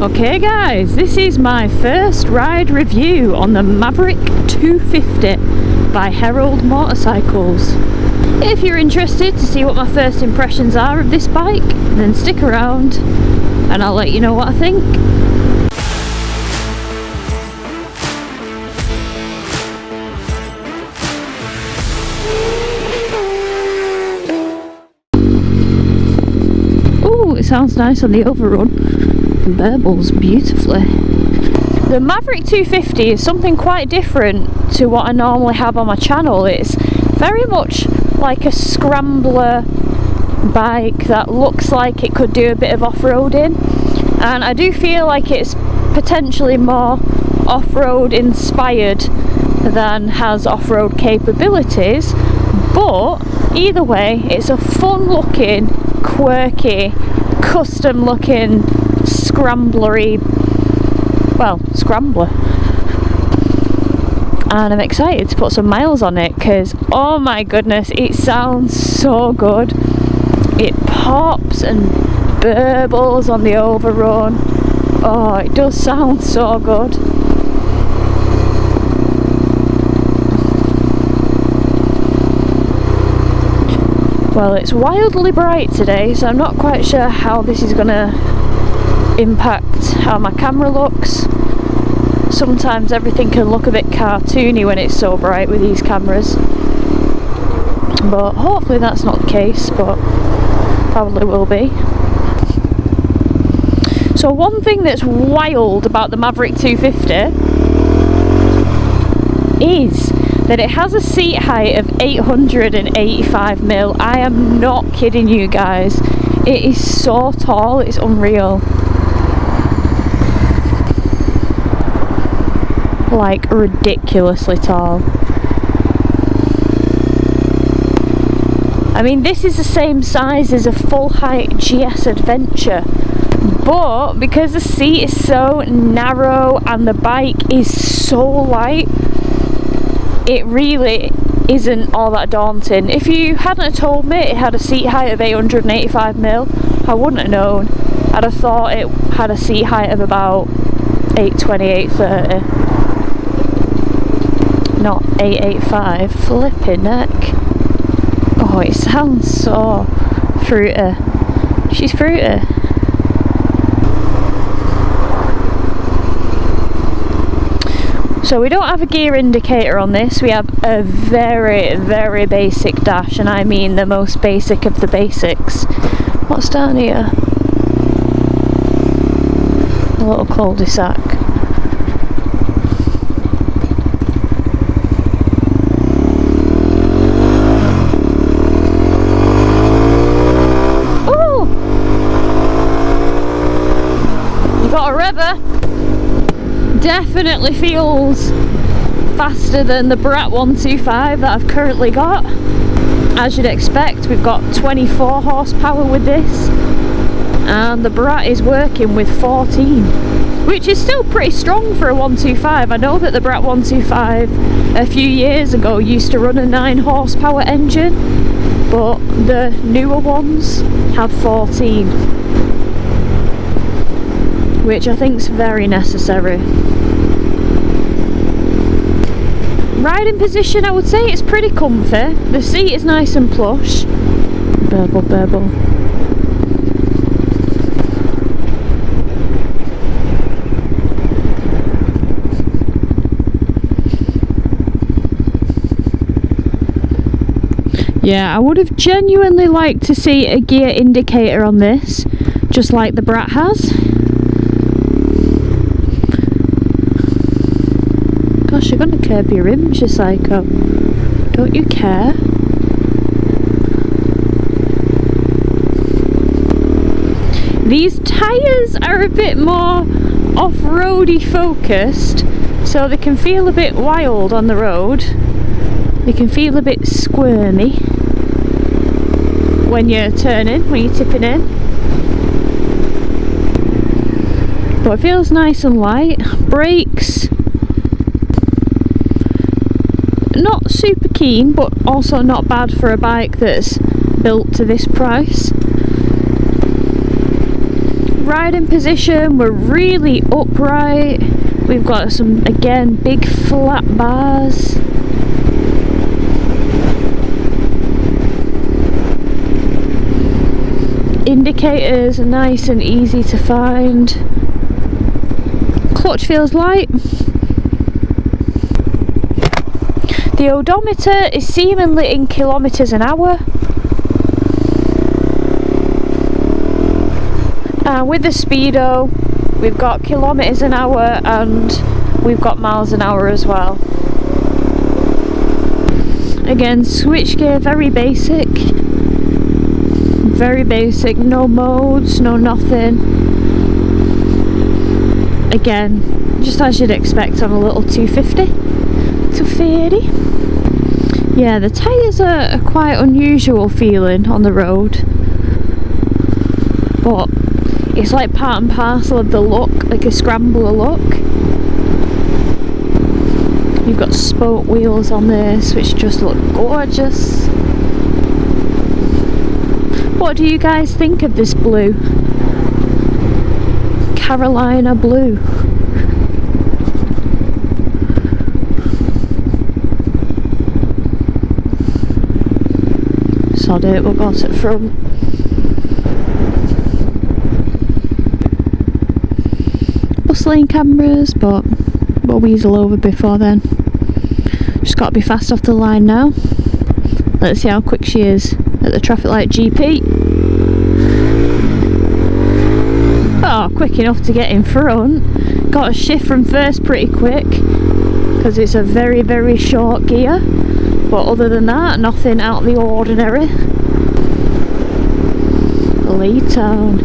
Okay guys, this is my first ride review on the Maverick 250 by Herald Motorcycles. If you're interested to see what my first impressions are of this bike, then stick around and I'll let you know what I think. Ooh, it sounds nice on the overrun. Burbles beautifully. The Maverick 250 is something quite different to what I normally have on my channel. It's very much like a scrambler bike that looks like it could do a bit of off-roading, and I do feel like it's potentially more off-road inspired than has off-road capabilities, but either way it's a fun looking, quirky, custom looking scrambler, and I'm excited to put some miles on it because oh my goodness, it sounds so good. It pops and burbles on the overrun. Oh, it does sound so good. Well, it's wildly bright today, so I'm not quite sure how this is gonna impact how my camera looks. Sometimes everything can look a bit cartoony when it's so bright with these cameras, but hopefully that's not the case, but probably will be. So one thing that's wild about the Maverick 250 is that it has a seat height of 885mm. I am not kidding you guys. It is so tall, it's unreal. Like ridiculously tall. I mean, this is the same size as a full height GS Adventure, but because the seat is so narrow and the bike is so light, it really isn't all that daunting. If you hadn't told me it had a seat height of 885mm, I wouldn't have known. I'd have thought it had a seat height of about 820, 830. Not 885. Flipping neck. Oh, it sounds so fruity. She's fruity. So we don't have a gear indicator on this. We have a very, very basic dash, and I mean the most basic of the basics. What's down here? A little cul-de-sac. Definitely feels faster than the Brat 125 that I've currently got. As you'd expect, we've got 24 horsepower with this, and the Brat is working with 14, which is still pretty strong for a 125. I know that the Brat 125 a few years ago used to run a 9 horsepower engine, but the newer ones have 14, which I think is very necessary. Riding position, I would say it's pretty comfy. The seat is nice and plush. Burble, burble. Yeah, I would have genuinely liked to see a gear indicator on this, just like the Brat has. Gosh, you're gonna curb your rims, you psycho. Don't you care? These tyres are a bit more off-roady focused, so they can feel a bit wild on the road. They can feel a bit squirmy when you're turning, when you're tipping in. But it feels nice and light. Brakes, not super keen, but also not bad for a bike that's built to this price. riding position, we're really upright. We've got some, again, big flat bars. Indicators are nice and easy to find. Clutch feels light. The odometer is seemingly in kilometres an hour. And with the speedo, we've got kilometres an hour and we've got miles an hour as well. Again, switchgear, very basic. Very basic, no modes, no nothing. Again, just as you'd expect on a little 250, 230. Yeah, the tyres are quite unusual feeling on the road. But it's like part and parcel of the look, like a scrambler look. You've got spoke wheels on this, which just look gorgeous. What do you guys think of this blue? Carolina blue. Sod it, we'll go to the front. Bus lane cameras, but we'll weasel over before then. Just got to be fast off the line now. Let's see how quick she is at the traffic light GP. Oh, quick enough to get in front. Got a shift from first pretty quick because it's a very, very short gear. But other than that, nothing out of the ordinary. Leytown.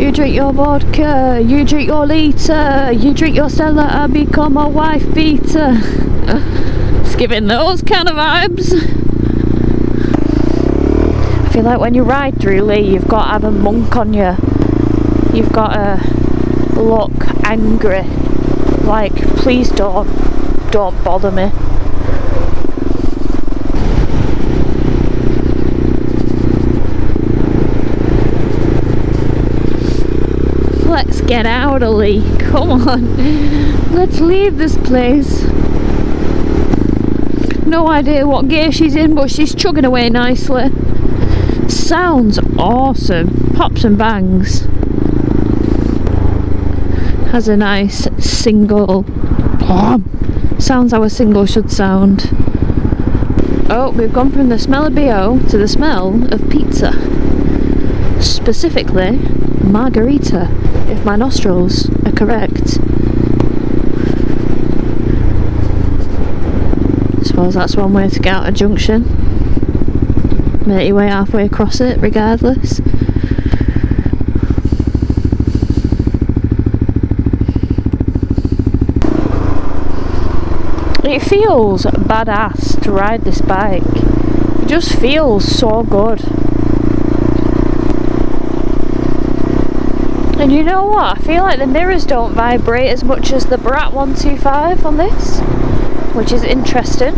You drink your vodka, you drink your Lita, you drink your Stella and become a wife beater. It's giving those kind of vibes. I feel like when you ride through Lee, you've got to have a monk on you. You've got to look angry, like please don't bother me. Let's get out of Lee, come on, let's leave this place. No idea what gear she's in, but she's chugging away nicely. Sounds awesome, pops and bangs. Has a nice single, sounds how a single should sound. Oh, we've gone from the smell of BO to the smell of pizza. Specifically, margarita, if my nostrils are correct. I suppose that's one way to get out of junction. Make your way halfway across it, regardless. It feels badass to ride this bike. It just feels so good. And you know what? I feel like the mirrors don't vibrate as much as the Brat 125 on this, which is interesting.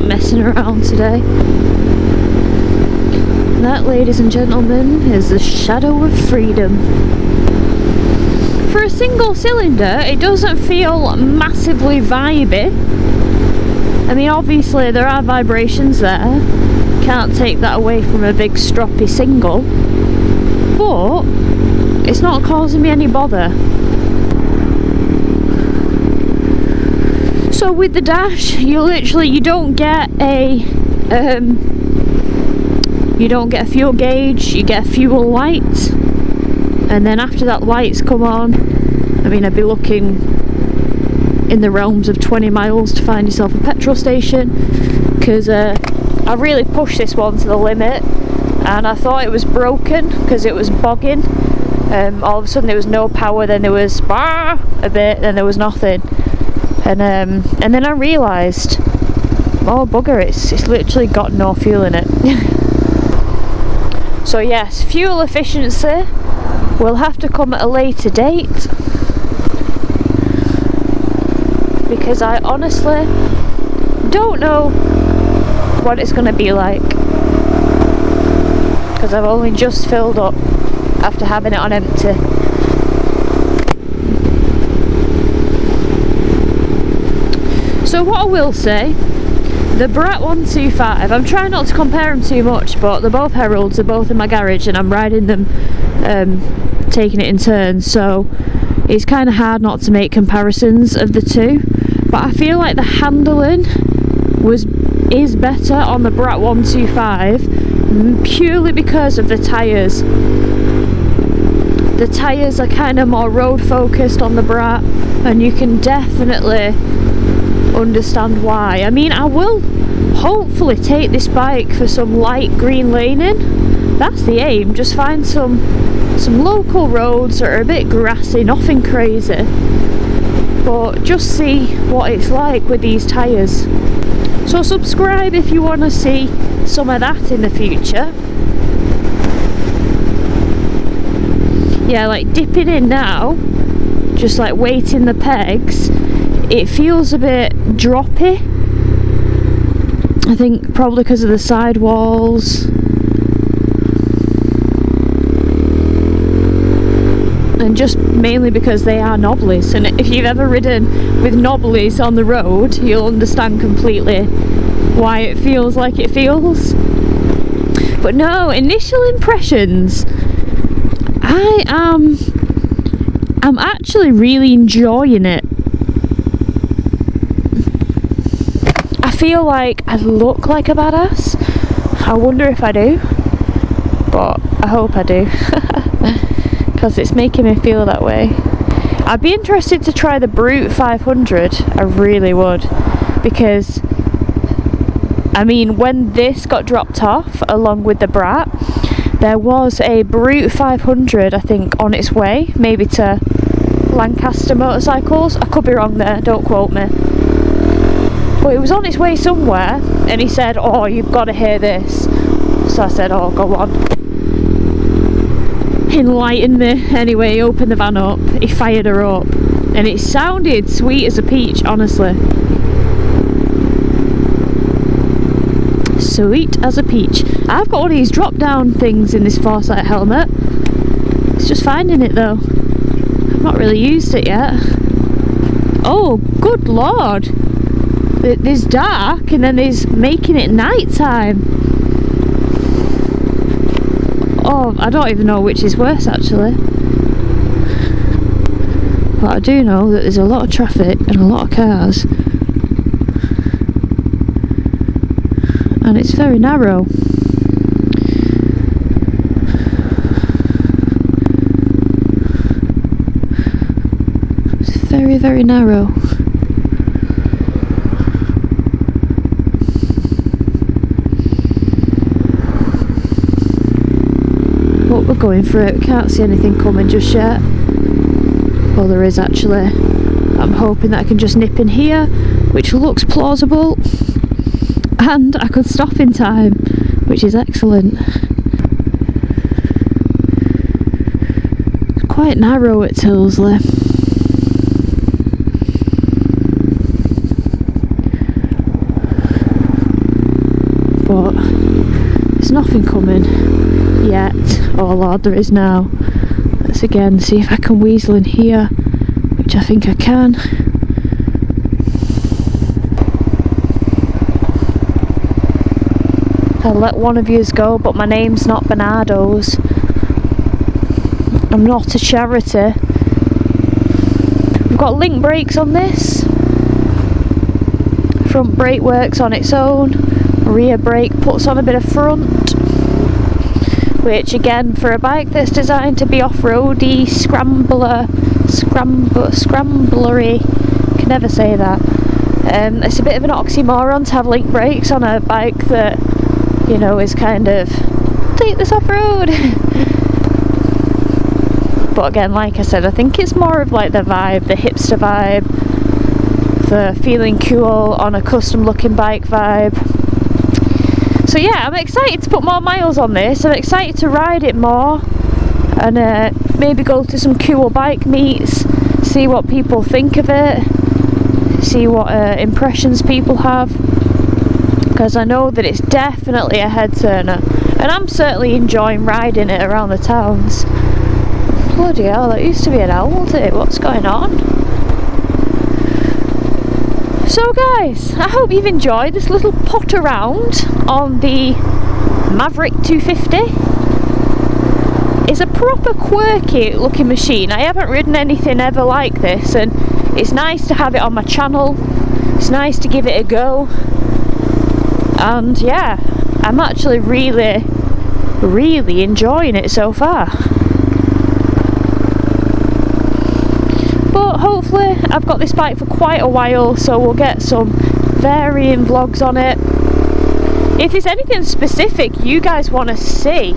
Messing around today. That, ladies and gentlemen, is the shadow of freedom. For a single cylinder, it doesn't feel massively vibey. I mean, obviously there are vibrations there. Can't take that away from a big stroppy single. But it's not causing me any bother. So with the dash, you don't get a fuel gauge, you get a fuel light, and then after that light's come on, I mean, I'd be looking in the realms of 20 miles to find yourself a petrol station, because I really pushed this one to the limit, and I thought it was broken because it was bogging. All of a sudden there was no power, then there was a bit, then there was nothing, and then I realised, oh bugger, it's literally got no fuel in it. So yes, fuel efficiency will have to come at a later date, because I honestly don't know what it's going to be like, because I've only just filled up after having it on empty. So what I will say, the Brat 125, I'm trying not to compare them too much, but they're both Heralds, they're both in my garage, and I'm riding them, taking it in turns, so it's kind of hard not to make comparisons of the two. But I feel like the handling is better on the Brat 125 purely because of the tyres. The tyres are kind of more road focused on the Brat, and you can definitely understand why. I mean, I will hopefully take this bike for some light green laning. That's the aim, just find some local roads that are a bit grassy, nothing crazy, but just see what it's like with these tyres. So subscribe if you want to see some of that in the future. Yeah, like dipping in now, just like weighting the pegs, it feels a bit droppy. I think probably because of the sidewalls. And just mainly because they are knobblies, and if you've ever ridden with knobblies on the road, you'll understand completely why it feels like it feels. But no, initial impressions, I'm actually really enjoying it. I feel like I look like a badass. I wonder if I do, but I hope I do. Because it's making me feel that way. I'd be interested to try the Brute 500, I really would, because I mean, when this got dropped off along with the Brat, there was a Brute 500 I think on its way, maybe to Lancaster Motorcycles, I could be wrong there, don't quote me, but it was on its way somewhere, and he said, oh, you've got to hear this. So I said, oh, go on. Enlighten me. Anyway, he opened the van up, he fired her up, and it sounded sweet as a peach, honestly. Sweet as a peach. I've got one of these drop down things in this Foresight helmet. It's just finding it though. I've not really used it yet. Oh, good lord. There's dark and then there's making it night time. Oh, I don't even know which is worse actually. But I do know that there's a lot of traffic and a lot of cars. And it's very narrow. It's very, very narrow. But we're going through it, we can't see anything coming just yet. Well, there is actually. I'm hoping that I can just nip in here, which looks plausible. And I could stop in time, which is excellent. It's quite narrow at Tilsley. But there's nothing coming yet. Oh lord, there is now. Let's again see if I can weasel in here, which I think I can. I'll let one of yous go, but my name's not Bernardo's. I'm not a charity. We've got link brakes on this. Front brake works on its own. Rear brake puts on a bit of front. Which again, for a bike that's designed to be off-roady, scramblery, can never say that. It's a bit of an oxymoron to have link brakes on a bike that, you know, is kind of, take this off-road. But again, like I said, I think it's more of like the vibe, the hipster vibe, the feeling cool on a custom looking bike vibe. So yeah, I'm excited to put more miles on this. I'm excited to ride it more and maybe go to some cool bike meets, see what people think of it, see what impressions people have, because I know that it's definitely a head turner and I'm certainly enjoying riding it around the towns. Bloody hell, that used to be an Aldi. What's going on? So guys, I hope you've enjoyed this little pot around on the Maverick 250. It's a proper quirky looking machine. I haven't ridden anything ever like this, and it's nice to have it on my channel. It's nice to give it a go. And yeah, I'm actually really enjoying it so far. But hopefully I've got this bike for quite a while, so we'll get some varying vlogs on it. If there's anything specific you guys want to see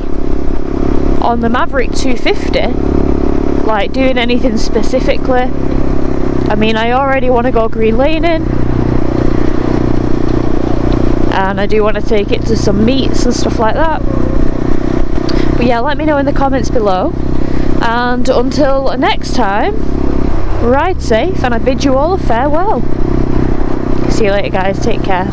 on the Maverick 250, like doing anything specifically, I mean, I already want to go green laning, and I do want to take it to some meets and stuff like that. But yeah, let me know in the comments below, and until next time, ride safe, and I bid you all a farewell. See you later guys, take care.